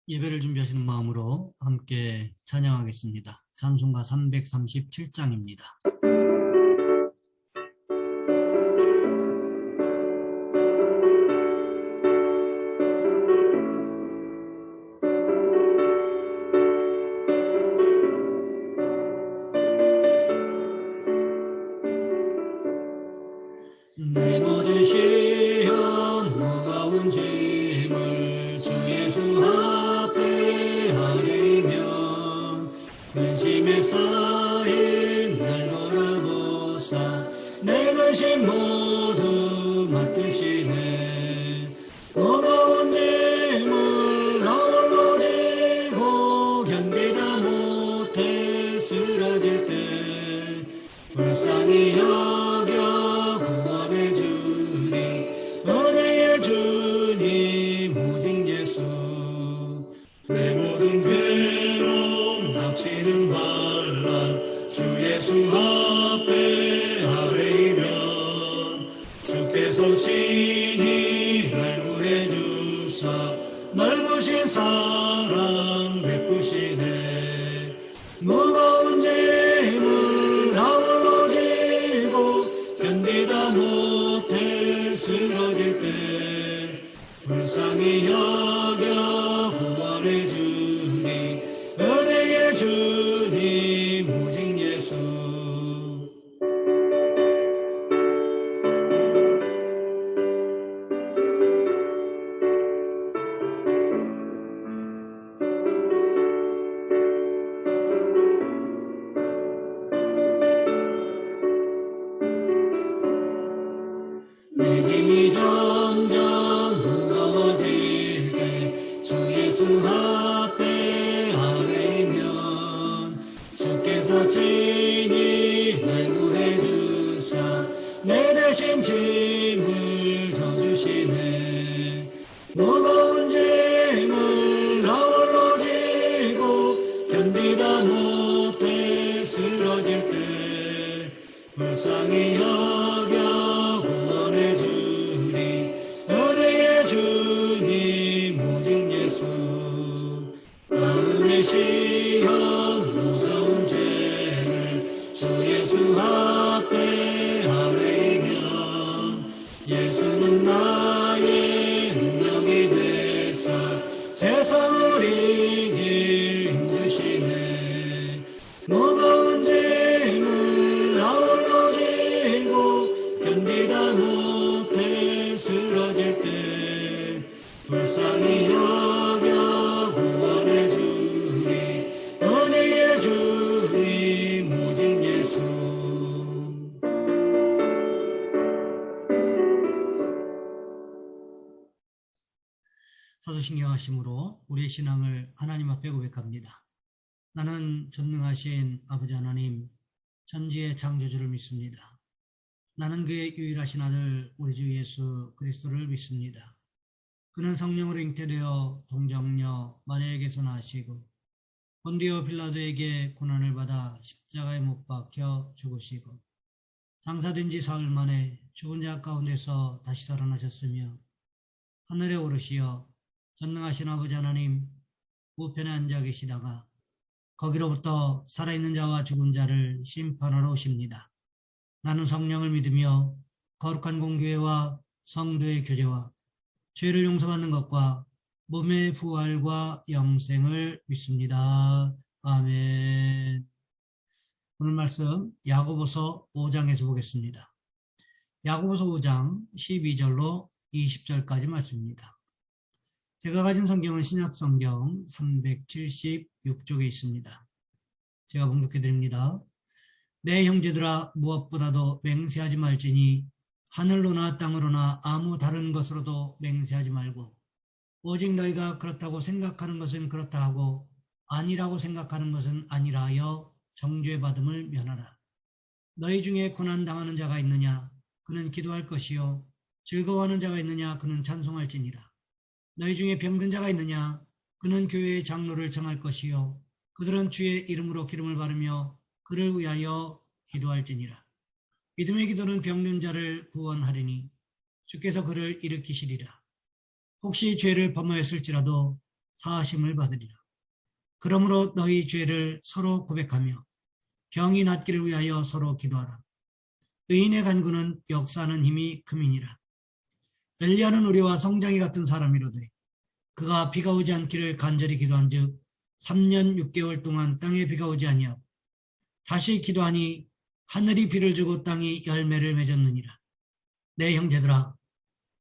예배를 준비하시는 마음으로 함께 찬양하겠습니다. 찬송가 337장입니다. 내 모든 시험 무거운 짐을 주 예수 앞에 아뢰면 근심에 쌓인 날 돌아보사 내 근심 모두 맡으시네. 무거운 짐을 나 홀로 지고 견디다 못해 쓰러질 때 불쌍히 여겨 구원해 주니 은혜의 주님 오직 예수. 내 모든 괴로움 닥치는 환난 주 예수 앞에 아뢰이면 주께서 친히 날 구해 주사 넓으신 사랑 베푸시네. 무거운 짐을 나 홀로 지고 견디다 못해 쓰러질 때 불쌍히 여겨 구원해 주니 은혜의 주님 오직 예수. 내 짐이 점점 무거워질 때 주 예수 앞에 아뢰면 주께서 친히 날 구해 주사 내 대신 짐을 져주시네. 무거운 짐을 나 홀로 지고 견디다 못해 쓰러질 때 불쌍히 여겨 구원해 주니 은혜의 주님 오직 예수. 마음의 시험 무서운 죄를 주 예수 앞에 아뢰면 예수는 나의 능력이 되사 세상을 이길 힘주시네. 무거운 짐을 나 홀로 지고 견디다 못해 쓰러질 때 불쌍히 여겨 구원해 주니 은혜의 주님 오직 예수. 사도신경하심으로 우리의 신앙을 하나님 앞에 고백합니다. 나는 전능하신 아버지 하나님 천지의 창조주를 믿습니다. 나는 그의 유일하신 아들 우리 주 예수 그리스도를 믿습니다. 그는 성령으로 잉태되어 동정녀 마리아에게서 나시고 본디오 빌라도에게 고난을 받아 십자가에 못 박혀 죽으시고 장사된 지 사흘 만에 죽은 자 가운데서 다시 살아나셨으며 하늘에 오르시어 전능하신 아버지 하나님 우편에 앉아 계시다가 거기로부터 살아있는 자와 죽은 자를 심판하러 오십니다. 나는 성령을 믿으며 거룩한 공교회와 성도의 교제와 죄를 용서받는 것과 몸의 부활과 영생을 믿습니다. 아멘. 오늘 말씀 야고보서 5장에서 보겠습니다. 야고보서 5장 12절로 20절까지 말씀입니다. 제가 가진 성경은 신약성경 376쪽에 있습니다. 제가 봉독해 드립니다. 내 형제들아 무엇보다도 맹세하지 말지니 하늘로나 땅으로나 아무 다른 것으로도 맹세하지 말고 오직 너희가 그렇다고 생각하는 것은 그렇다 하고 아니라고 생각하는 것은 아니라 하여 정죄 받음을 면하라. 너희 중에 고난당하는 자가 있느냐 그는 기도할 것이요 즐거워하는 자가 있느냐 그는 찬송할지니라. 너희 중에 병든 자가 있느냐 그는 교회의 장로를 청할 것이요 그들은 주의 이름으로 기름을 바르며 그를 위하여 기도할지니라. 믿음의 기도는 병든 자를 구원하리니 주께서 그를 일으키시리라. 혹시 죄를 범하였을지라도 사하심을 받으리라. 그러므로 너희 죄를 서로 고백하며 병이 낫기를 위하여 서로 기도하라. 의인의 간구는 역사하는 힘이 금이니라. 엘리야는 우리와 성장이 같은 사람이로되 그가 비가 오지 않기를 간절히 기도한즉 3년 6개월 동안 땅에 비가 오지 아니하고 다시 기도하니 하늘이 비를 주고 땅이 열매를 맺었느니라. 내 형제들아,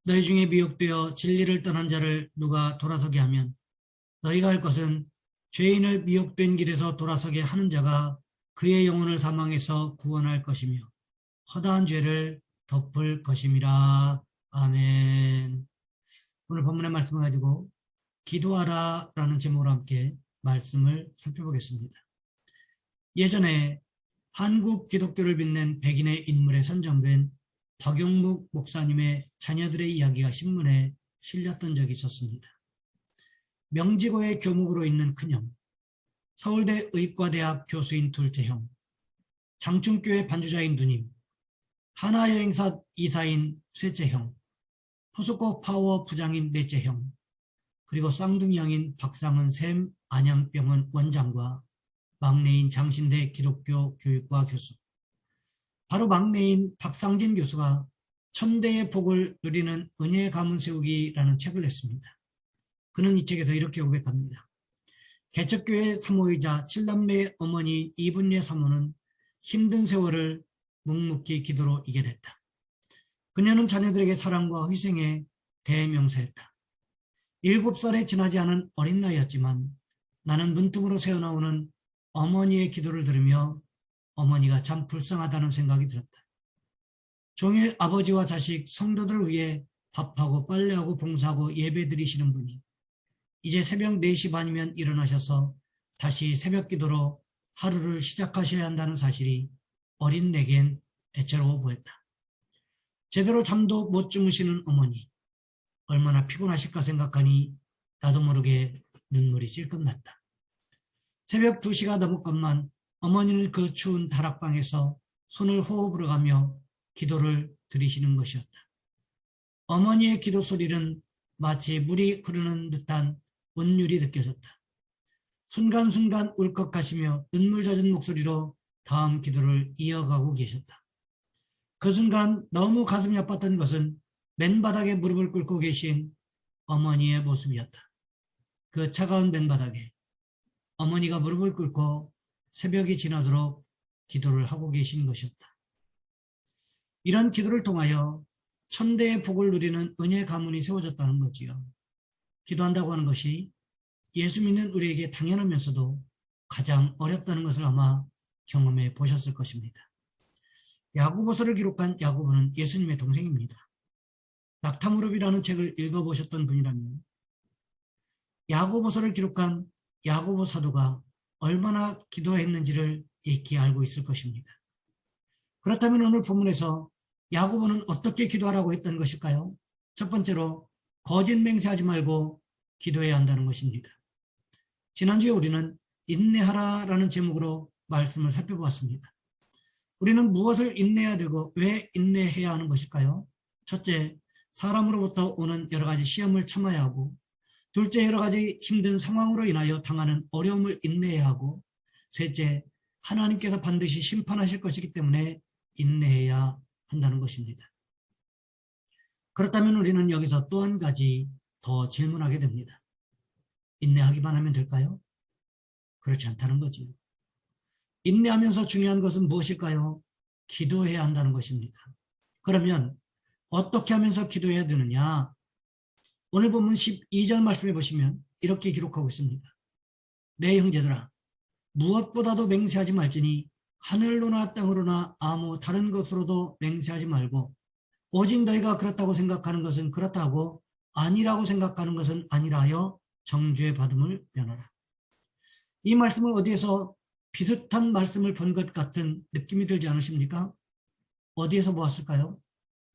너희 중에 미혹되어 진리를 떠난 자를 누가 돌아서게 하면 너희가 할 것은 죄인을 미혹된 길에서 돌아서게 하는 자가 그의 영혼을 사망에서 구원할 것이며 허다한 죄를 덮을 것임이라. 아멘. 오늘 본문의 말씀을 가지고 기도하라 라는 제목으로 함께 말씀을 살펴보겠습니다. 예전에 한국 기독교를 빛낸 백인의 인물에 선정된 박용묵 목사님의 자녀들의 이야기가 신문에 실렸던 적이 있었습니다. 명지고의 교목으로 있는 큰형, 서울대 의과대학 교수인 둘째 형, 장충교회 반주자인 누님, 하나여행사 이사인 셋째 형, 포스코 파워 부장인 넷째 형, 그리고 쌍둥이 형인 박상은 샘 안양병원 원장과 막내인 장신대 기독교 교육과 교수, 바로 막내인 박상진 교수가 천대의 복을 누리는 은혜의 가문 세우기라는 책을 냈습니다. 그는 이 책에서 이렇게 고백합니다. 개척교회 사모이자 7남매의 어머니 이분예 사모는 힘든 세월을 묵묵히 기도로 이겨냈다. 그녀는 자녀들에게 사랑과 희생의 대명사였다. 7살에 지나지 않은 어린 나이였지만 나는 문틈으로 새어나오는 어머니의 기도를 들으며 어머니가 참 불쌍하다는 생각이 들었다. 종일 아버지와 자식, 성도들을 위해 밥하고 빨래하고 봉사하고 예배 드리시는 분이 이제 새벽 4시 반이면 일어나셔서 다시 새벽 기도로 하루를 시작하셔야 한다는 사실이 어린 내겐 애처로워 보였다. 제대로 잠도 못 주무시는 어머니, 얼마나 피곤하실까 생각하니 나도 모르게 눈물이 찔끔 났다. 새벽 2시가 넘었건만 어머니는 그 추운 다락방에서 손을 호흡으로 가며 기도를 드리시는 것이었다. 어머니의 기도 소리는 마치 물이 흐르는 듯한 운율이 느껴졌다. 순간순간 울컥하시며 눈물 젖은 목소리로 다음 기도를 이어가고 계셨다. 그 순간 너무 가슴이 아팠던 것은 맨바닥에 무릎을 꿇고 계신 어머니의 모습이었다. 그 차가운 맨바닥에 어머니가 무릎을 꿇고 새벽이 지나도록 기도를 하고 계신 것이었다. 이런 기도를 통하여 천대의 복을 누리는 은혜 가문이 세워졌다는 거지요. 기도한다고 하는 것이 예수 믿는 우리에게 당연하면서도 가장 어렵다는 것을 아마 경험해 보셨을 것입니다. 야고보서를 기록한 야고보는 예수님의 동생입니다. 낙타무릎이라는 책을 읽어보셨던 분이라면 야고보서를 기록한 야고보 사도가 얼마나 기도했는지를 익히 알고 있을 것입니다. 그렇다면 오늘 본문에서 야고보는 어떻게 기도하라고 했던 것일까요? 첫 번째로 거짓 맹세하지 말고 기도해야 한다는 것입니다. 지난주에 우리는 인내하라라는 제목으로 말씀을 살펴보았습니다. 우리는 무엇을 인내해야 되고 왜 인내해야 하는 것일까요? 첫째, 사람으로부터 오는 여러 가지 시험을 참아야 하고, 둘째, 여러 가지 힘든 상황으로 인하여 당하는 어려움을 인내해야 하고, 셋째, 하나님께서 반드시 심판하실 것이기 때문에 인내해야 한다는 것입니다. 그렇다면 우리는 여기서 또 한 가지 더 질문하게 됩니다. 인내하기만 하면 될까요? 그렇지 않다는 거지요. 인내하면서 중요한 것은 무엇일까요? 기도해야 한다는 것입니다. 그러면 어떻게 하면서 기도해야 되느냐? 오늘 본문 12절 말씀해 보시면 이렇게 기록하고 있습니다. 내 형제들아, 무엇보다도 맹세하지 말지니 하늘로나 땅으로나 아무 다른 것으로도 맹세하지 말고 오직 너희가 그렇다고 생각하는 것은 그렇다고 아니라고 생각하는 것은 아니라 하여 정죄 받음을 면하라. 이 말씀을 어디에서 비슷한 말씀을 본 것 같은 느낌이 들지 않으십니까? 어디에서 보았을까요?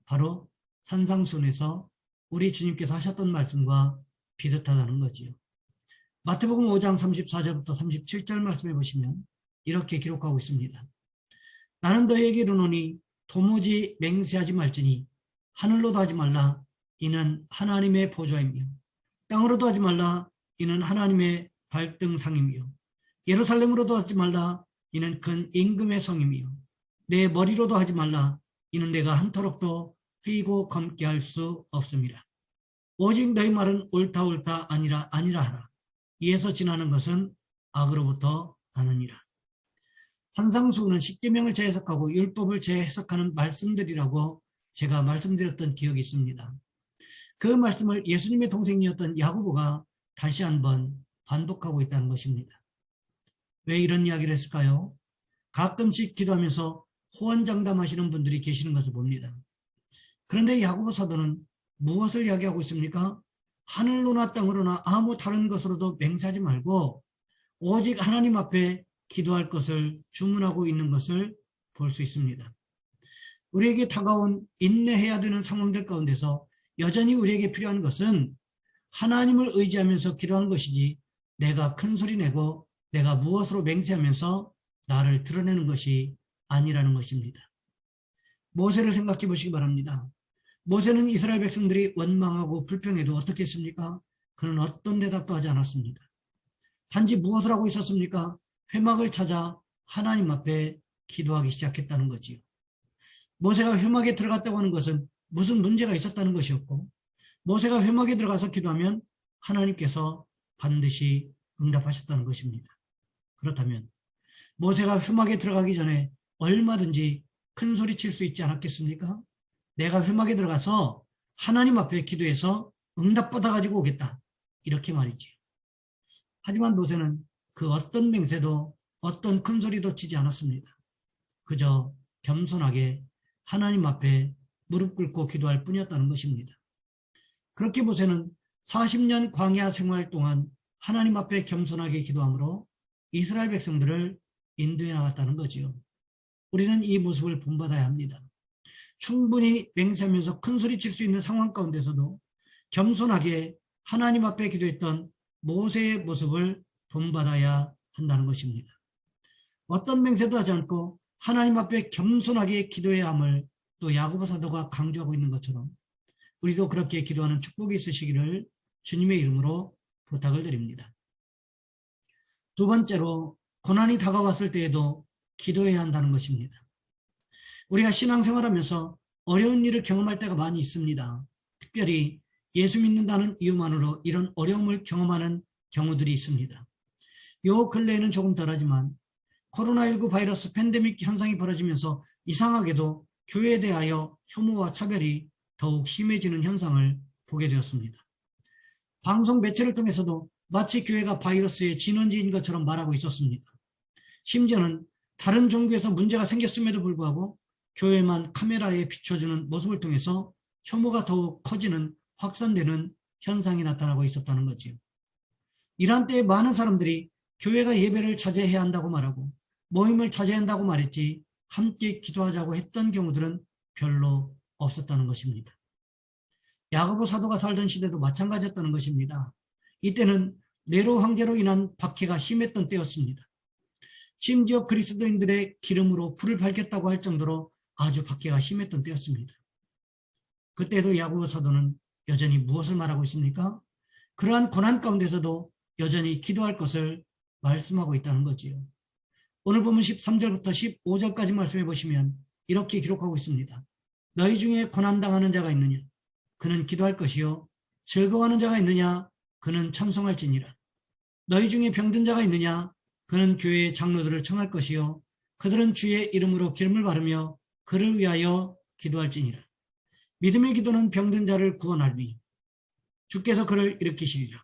바로 산상수훈에서 우리 주님께서 하셨던 말씀과 비슷하다는 거지요. 마태복음 5장 34절부터 37절 말씀해 보시면 이렇게 기록하고 있습니다. 나는 너희에게 이르노니 도무지 맹세하지 말지니 하늘로도 하지 말라. 이는 하나님의 보좌이며 땅으로도 하지 말라. 이는 하나님의 발등상이며 예루살렘으로도 하지 말라 이는 큰 임금의 성이며 내 머리로도 하지 말라 이는 내가 한터럭도 회이고 검게 할 수 없음이라. 오직 너희 말은 옳다 옳다 아니라 아니라 하라. 이에서 지나는 것은 악으로부터 나느니라. 산상수훈은 십계명을 재해석하고 율법을 재해석하는 말씀들이라고 제가 말씀드렸던 기억이 있습니다. 그 말씀을 예수님의 동생이었던 야고보가 다시 한번 반복하고 있다는 것입니다. 왜 이런 이야기를 했을까요? 가끔씩 기도하면서 호언장담하시는 분들이 계시는 것을 봅니다. 그런데 야고보 사도는 무엇을 이야기하고 있습니까? 하늘로나 땅으로나 아무 다른 것으로도 맹세하지 말고 오직 하나님 앞에 기도할 것을 주문하고 있는 것을 볼 수 있습니다. 우리에게 다가온 인내해야 되는 상황들 가운데서 여전히 우리에게 필요한 것은 하나님을 의지하면서 기도하는 것이지 내가 큰 소리 내고 내가 무엇으로 맹세하면서 나를 드러내는 것이 아니라는 것입니다. 모세를 생각해 보시기 바랍니다. 모세는 이스라엘 백성들이 원망하고 불평해도 어떻게 했습니까? 그는 어떤 대답도 하지 않았습니다. 단지 무엇을 하고 있었습니까? 회막을 찾아 하나님 앞에 기도하기 시작했다는 거지요. 모세가 회막에 들어갔다고 하는 것은 무슨 문제가 있었다는 것이었고 모세가 회막에 들어가서 기도하면 하나님께서 반드시 응답하셨다는 것입니다. 그렇다면 모세가 회막에 들어가기 전에 얼마든지 큰 소리 칠 수 있지 않았겠습니까? 내가 회막에 들어가서 하나님 앞에 기도해서 응답받아 가지고 오겠다. 이렇게 말이지. 하지만 모세는 그 어떤 맹세도 어떤 큰 소리도 치지 않았습니다. 그저 겸손하게 하나님 앞에 무릎 꿇고 기도할 뿐이었다는 것입니다. 그렇게 모세는 40년 광야 생활 동안 하나님 앞에 겸손하게 기도함으로 이스라엘 백성들을 인도해 나갔다는 거지요. 우리는 이 모습을 본받아야 합니다. 충분히 맹세하면서 큰 소리 칠 수 있는 상황 가운데서도 겸손하게 하나님 앞에 기도했던 모세의 모습을 본받아야 한다는 것입니다. 어떤 맹세도 하지 않고 하나님 앞에 겸손하게 기도해야 함을 또 야고보 사도가 강조하고 있는 것처럼 우리도 그렇게 기도하는 축복이 있으시기를 주님의 이름으로 부탁을 드립니다. 두 번째로 고난이 다가왔을 때에도 기도해야 한다는 것입니다. 우리가 신앙생활하면서 어려운 일을 경험할 때가 많이 있습니다. 특별히 예수 믿는다는 이유만으로 이런 어려움을 경험하는 경우들이 있습니다. 요 근래에는 조금 덜하지만 코로나19 바이러스 팬데믹 현상이 벌어지면서 이상하게도 교회에 대하여 혐오와 차별이 더욱 심해지는 현상을 보게 되었습니다. 방송 매체를 통해서도 마치 교회가 바이러스의 진원지인 것처럼 말하고 있었습니다. 심지어는 다른 종교에서 문제가 생겼음에도 불구하고 교회만 카메라에 비춰주는 모습을 통해서 혐오가 더욱 커지는 확산되는 현상이 나타나고 있었다는 거지요. 이러한 때에 많은 사람들이 교회가 예배를 자제해야 한다고 말하고 모임을 자제한다고 말했지 함께 기도하자고 했던 경우들은 별로 없었다는 것입니다. 야고보 사도가 살던 시대도 마찬가지였다는 것입니다. 이때는 네로 황제로 인한 박해가 심했던 때였습니다. 심지어 그리스도인들의 기름으로 불을 밝혔다고 할 정도로 아주 박해가 심했던 때였습니다. 그때도 야고보 사도는 여전히 무엇을 말하고 있습니까? 그러한 고난 가운데서도 여전히 기도할 것을 말씀하고 있다는 거지요. 오늘 보면 13절부터 15절까지 말씀해 보시면 이렇게 기록하고 있습니다. 너희 중에 고난당하는 자가 있느냐? 그는 기도할 것이요. 즐거워하는 자가 있느냐? 그는 찬송할지니라. 너희 중에 병든 자가 있느냐? 그는 교회의 장로들을 청할 것이요. 그들은 주의 이름으로 기름을 바르며 그를 위하여 기도할지니라. 믿음의 기도는 병든 자를 구원하리니 주께서 그를 일으키시리라.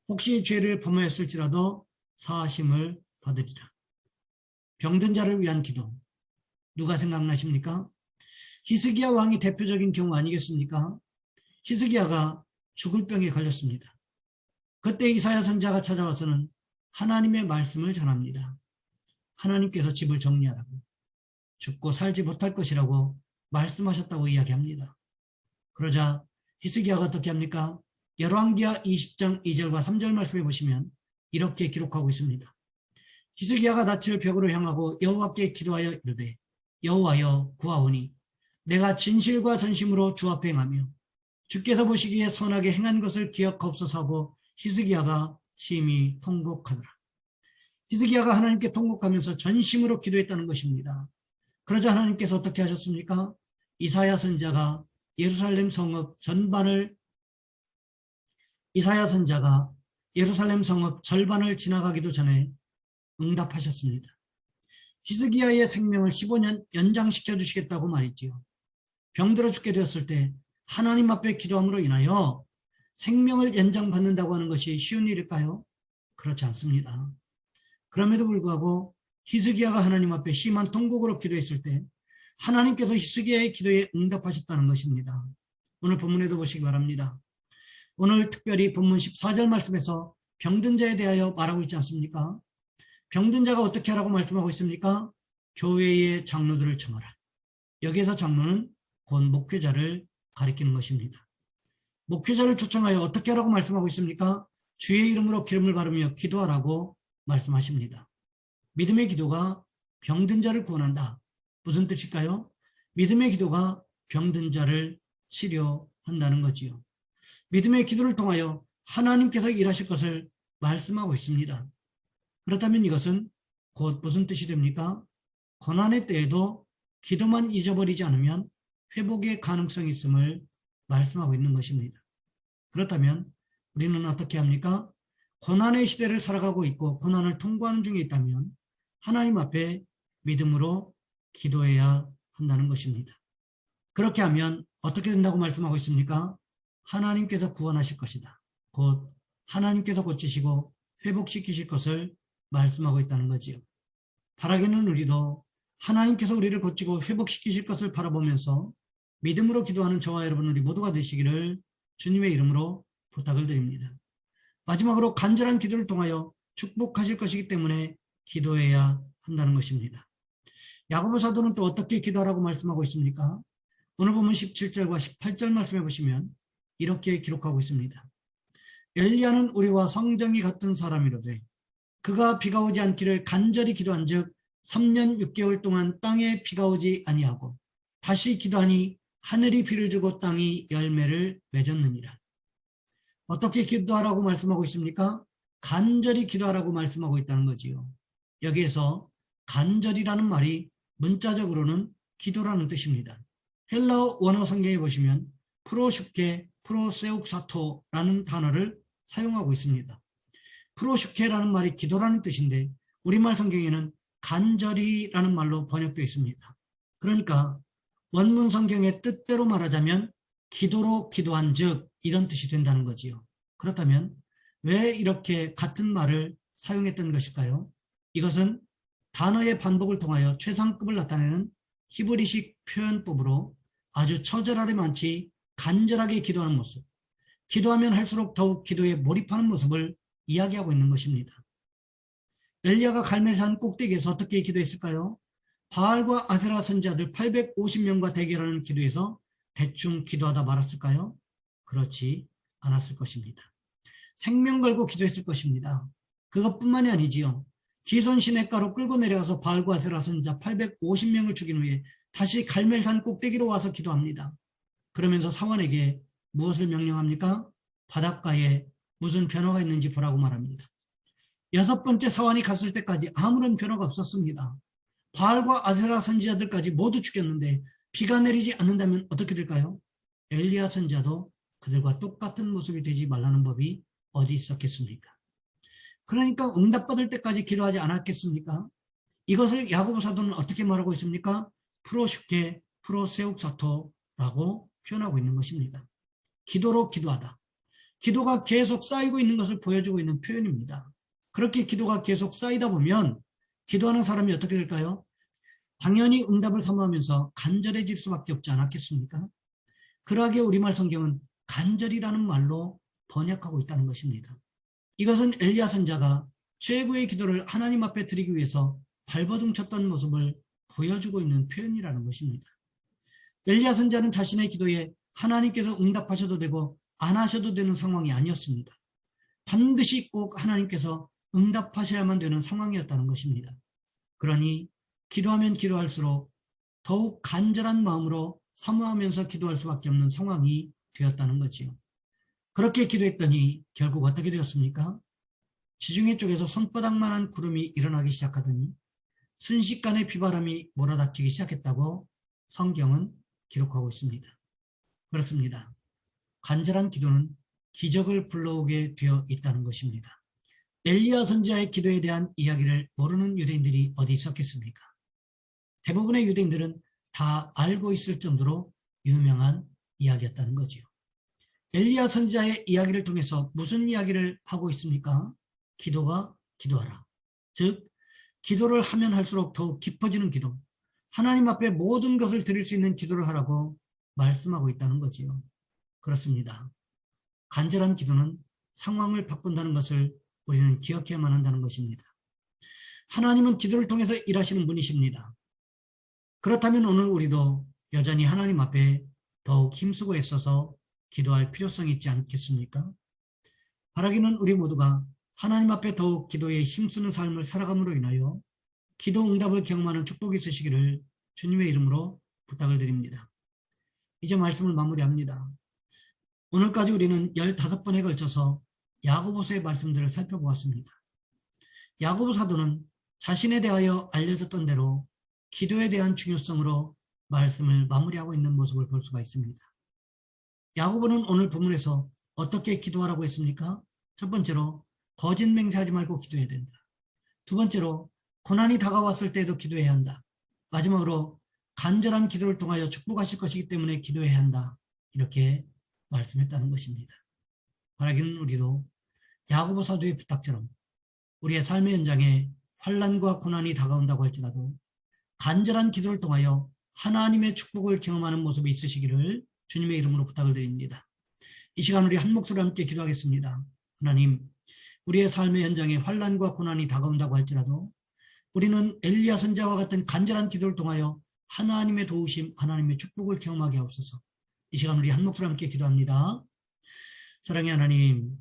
혹시 죄를 범하였을지라도 사하심을 받으리라. 병든 자를 위한 기도. 누가 생각나십니까? 히스기야 왕이 대표적인 경우 아니겠습니까? 히스기야가 죽을 병에 걸렸습니다. 그때 이사야 선지자가 찾아와서는 하나님의 말씀을 전합니다. 하나님께서 집을 정리하라고, 죽고 살지 못할 것이라고 말씀하셨다고 이야기합니다. 그러자 히스기야가 어떻게 합니까? 열왕기하 20장 2절과 3절 말씀해 보시면 이렇게 기록하고 있습니다. 히스기야가 낯을 벽으로 향하고 여호와께 기도하여 이르되 여호와여 구하오니 내가 진실과 전심으로 주 앞에 행하며 주께서 보시기에 선하게 행한 것을 기억하옵소서 하고 히스기야가 심히 통곡하더라. 히스기야가 하나님께 통곡하면서 전심으로 기도했다는 것입니다. 그러자 하나님께서 어떻게 하셨습니까? 이사야 선자가 예루살렘 성읍 절반을 지나가기도 전에 응답하셨습니다. 히스기야의 생명을 15년 연장시켜 주시겠다고 말했지요. 병들어 죽게 되었을 때 하나님 앞에 기도함으로 인하여 생명을 연장받는다고 하는 것이 쉬운 일일까요? 그렇지 않습니다. 그럼에도 불구하고 히스기야가 하나님 앞에 심한 통곡으로 기도했을 때 하나님께서 히스기야의 기도에 응답하셨다는 것입니다. 오늘 본문에도 보시기 바랍니다. 오늘 특별히 본문 14절 말씀에서 병든 자에 대하여 말하고 있지 않습니까? 병든 자가 어떻게 하라고 말씀하고 있습니까? 교회의 장로들을 청하라. 여기에서 장로는 곧 목회자를 가리키는 것입니다. 목회자를 초청하여 어떻게 하라고 말씀하고 있습니까? 주의 이름으로 기름을 바르며 기도하라고 말씀하십니다. 믿음의 기도가 병든 자를 구원한다. 무슨 뜻일까요? 믿음의 기도가 병든 자를 치료한다는 거지요. 믿음의 기도를 통하여 하나님께서 일하실 것을 말씀하고 있습니다. 그렇다면 이것은 곧 무슨 뜻이 됩니까? 고난의 때에도 기도만 잊어버리지 않으면 회복의 가능성이 있음을 말씀하고 있는 것입니다. 그렇다면 우리는 어떻게 합니까? 고난의 시대를 살아가고 있고 고난을 통과하는 중에 있다면 하나님 앞에 믿음으로 기도해야 한다는 것입니다. 그렇게 하면 어떻게 된다고 말씀하고 있습니까? 하나님께서 구원하실 것이다. 곧 하나님께서 고치시고 회복시키실 것을 말씀하고 있다는 거지요. 바라기는 우리도 하나님께서 우리를 고치고 회복시키실 것을 바라보면서 믿음으로 기도하는 저와 여러분 우리 모두가 되시기를 주님의 이름으로 부탁을 드립니다. 마지막으로 간절한 기도를 통하여 축복하실 것이기 때문에 기도해야 한다는 것입니다. 야고보 사도는 또 어떻게 기도하라고 말씀하고 있습니까? 오늘 보면 17절과 18절 말씀해 보시면 이렇게 기록하고 있습니다. 엘리야는 우리와 성정이 같은 사람이로되 그가 비가 오지 않기를 간절히 기도한즉 3년 6개월 동안 땅에 비가 오지 아니하고 다시 기도하니 하늘이 비를 주고 땅이 열매를 맺었느니라. 어떻게 기도하라고 말씀하고 있습니까? 간절히 기도하라고 말씀하고 있다는 거지요. 여기에서 간절이라는 말이 문자적으로는 기도라는 뜻입니다. 헬라어 원어 성경에 보시면 프로슈케, 프로세욱사토라는 단어를 사용하고 있습니다. 프로슈케라는 말이 기도라는 뜻인데 우리말 성경에는 간절히라는 말로 번역되어 있습니다. 그러니까 원문 성경의 뜻대로 말하자면 기도로 기도한 즉 이런 뜻이 된다는 거지요. 그렇다면 왜 이렇게 같은 말을 사용했던 것일까요? 이것은 단어의 반복을 통하여 최상급을 나타내는 히브리식 표현법으로 아주 처절하리 많지 간절하게 기도하는 모습, 기도하면 할수록 더욱 기도에 몰입하는 모습을 이야기하고 있는 것입니다. 엘리야가 갈멜산 꼭대기에서 어떻게 기도했을까요? 바알과 아세라 선지자들 850명과 대결하는 기도에서 대충 기도하다 말았을까요? 그렇지 않았을 것입니다. 생명 걸고 기도했을 것입니다. 그것뿐만이 아니지요. 기손 시냇가로 끌고 내려가서 바알과 아세라 선지자 850명을 죽인 후에 다시 갈멜산 꼭대기로 와서 기도합니다. 그러면서 사원에게 무엇을 명령합니까? 바닷가에 무슨 변화가 있는지 보라고 말합니다. 6번째 사원이 갔을 때까지 아무런 변화가 없었습니다. 바알과 아세라 선지자들까지 모두 죽였는데 비가 내리지 않는다면 어떻게 될까요? 엘리야 선지자도 그들과 똑같은 모습이 되지 말라는 법이 어디 있었겠습니까? 그러니까 응답받을 때까지 기도하지 않았겠습니까? 이것을 야고보 사도는 어떻게 말하고 있습니까? 프로슈케, 프로세욱사토라고 표현하고 있는 것입니다. 기도로 기도하다. 기도가 계속 쌓이고 있는 것을 보여주고 있는 표현입니다. 그렇게 기도가 계속 쌓이다 보면 기도하는 사람이 어떻게 될까요? 당연히 응답을 사모하면서 간절해질 수밖에 없지 않았겠습니까? 그러하기에 우리말 성경은 간절이라는 말로 번역하고 있다는 것입니다. 이것은 엘리야 선지자가 최고의 기도를 하나님 앞에 드리기 위해서 발버둥 쳤던 모습을 보여주고 있는 표현이라는 것입니다. 엘리야 선지자는 자신의 기도에 하나님께서 응답하셔도 되고 안 하셔도 되는 상황이 아니었습니다. 반드시 꼭 하나님께서 응답하셔야만 되는 상황이었다는 것입니다. 그러니 기도하면 기도할수록 더욱 간절한 마음으로 사모하면서 기도할 수밖에 없는 상황이 되었다는 거지요. 그렇게 기도했더니 결국 어떻게 되었습니까? 지중해 쪽에서 손바닥만한 구름이 일어나기 시작하더니 순식간에 비바람이 몰아닥치기 시작했다고 성경은 기록하고 있습니다. 그렇습니다. 간절한 기도는 기적을 불러오게 되어 있다는 것입니다. 엘리야 선지자의 기도에 대한 이야기를 모르는 유대인들이 어디 있었겠습니까? 대부분의 유대인들은 다 알고 있을 정도로 유명한 이야기였다는 거지요. 엘리야 선지자의 이야기를 통해서 무슨 이야기를 하고 있습니까? 기도가 기도하라. 즉 기도를 하면 할수록 더욱 깊어지는 기도, 하나님 앞에 모든 것을 드릴 수 있는 기도를 하라고 말씀하고 있다는 거지요. 그렇습니다. 간절한 기도는 상황을 바꾼다는 것을 우리는 기억해야만 한다는 것입니다. 하나님은 기도를 통해서 일하시는 분이십니다. 그렇다면 오늘 우리도 여전히 하나님 앞에 더욱 힘쓰고 애써서 기도할 필요성이 있지 않겠습니까? 바라기는 우리 모두가 하나님 앞에 더욱 기도에 힘쓰는 삶을 살아감으로 인하여 기도 응답을 경험하는 축복이 있으시기를 주님의 이름으로 부탁을 드립니다. 이제 말씀을 마무리합니다. 오늘까지 우리는 15번에 걸쳐서 야고보서의 말씀들을 살펴보았습니다. 야고보 사도는 자신에 대하여 알려졌던 대로 기도에 대한 중요성으로 말씀을 마무리하고 있는 모습을 볼 수가 있습니다. 야고보는 오늘 본문에서 어떻게 기도하라고 했습니까? 첫 번째로 거짓 맹세하지 말고 기도해야 된다. 두 번째로 고난이 다가왔을 때에도 기도해야 한다. 마지막으로 간절한 기도를 통하여 축복하실 것이기 때문에 기도해야 한다. 이렇게 말씀했다는 것입니다. 바라기는 우리도 야고보 사도의 부탁처럼 우리의 삶의 현장에 환난과 고난이 다가온다고 할지라도 간절한 기도를 통하여 하나님의 축복을 경험하는 모습이 있으시기를 주님의 이름으로 부탁을 드립니다. 이 시간 우리 한 목소리로 함께 기도하겠습니다. 하나님, 우리의 삶의 현장에 환난과 고난이 다가온다고 할지라도 우리는 엘리야 선지자와 같은 간절한 기도를 통하여 하나님의 도우심, 하나님의 축복을 경험하게 하옵소서. 이 시간 우리 한 목소리로 함께 기도합니다. 사랑의 하나님,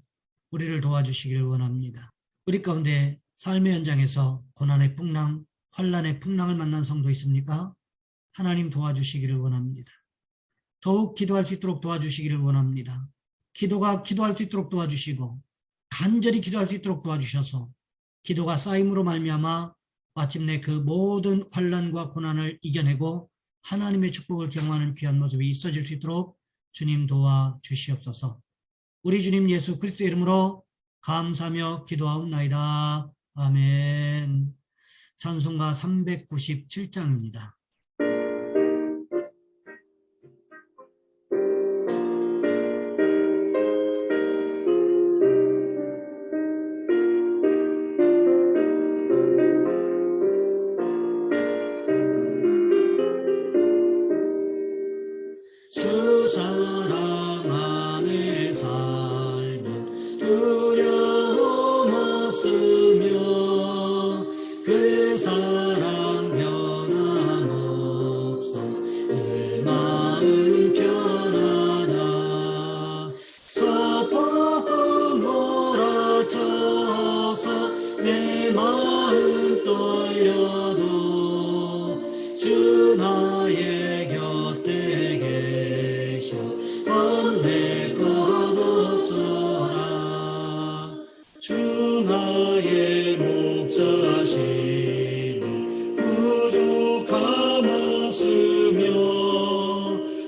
우리를 도와주시기를 원합니다. 우리 가운데 삶의 현장에서 고난의 풍랑, 환난의 풍랑을 만난 성도 있습니까? 하나님 도와주시기를 원합니다. 더욱 기도할 수 있도록 도와주시기를 원합니다. 기도가 기도할 수 있도록 도와주시고 간절히 기도할 수 있도록 도와주셔서 기도가 쌓임으로 말미암아 마침내 그 모든 환난과 고난을 이겨내고 하나님의 축복을 경험하는 귀한 모습이 있어질 수 있도록 주님 도와주시옵소서. 우리 주님 예수 그리스도의 이름으로 감사하며 기도하옵나이다. 아멘. 찬송가 397장입니다. 주 사랑 안에 살면 두려움 없으며 그 사랑 변함없어 내 마음 편하다. 저 폭풍 몰아쳐서 내 마음 떨려도 주 나의 곁에 계셔 원내 것 없어라. 주 나의 목자시니 부족함 없으며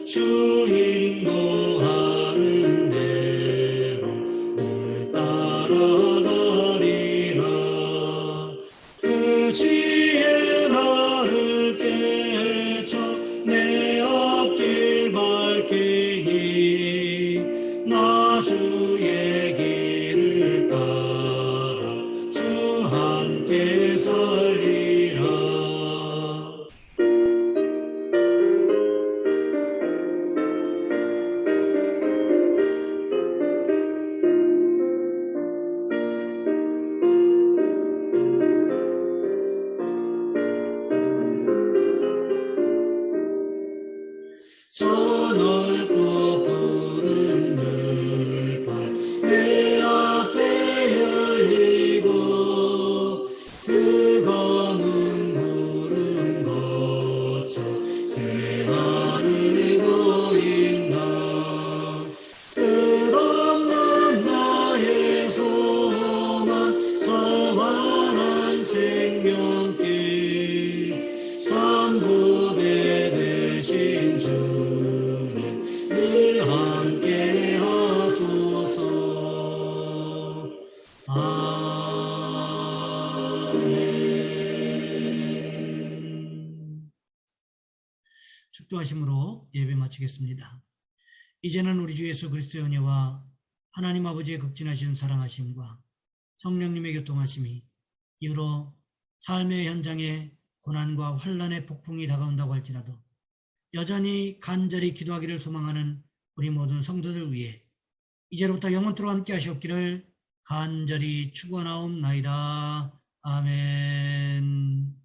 주 인도하는 대로 늘 따라가리라. 그 지혜 나를 깨쳐 내 축도하심으로 예배 마치겠습니다. 이제는 우리 주 예수 그리스도의 은혜와 하나님 아버지의 극진하신 사랑하심과 성령님의 교통하심이 이후로 삶의 현장에 고난과 환난의 폭풍이 다가온다고 할지라도 여전히 간절히 기도하기를 소망하는 우리 모든 성도들 위해 이제로부터 영원토록 함께 하시옵기를 간절히 축원하옵나이다. 아멘.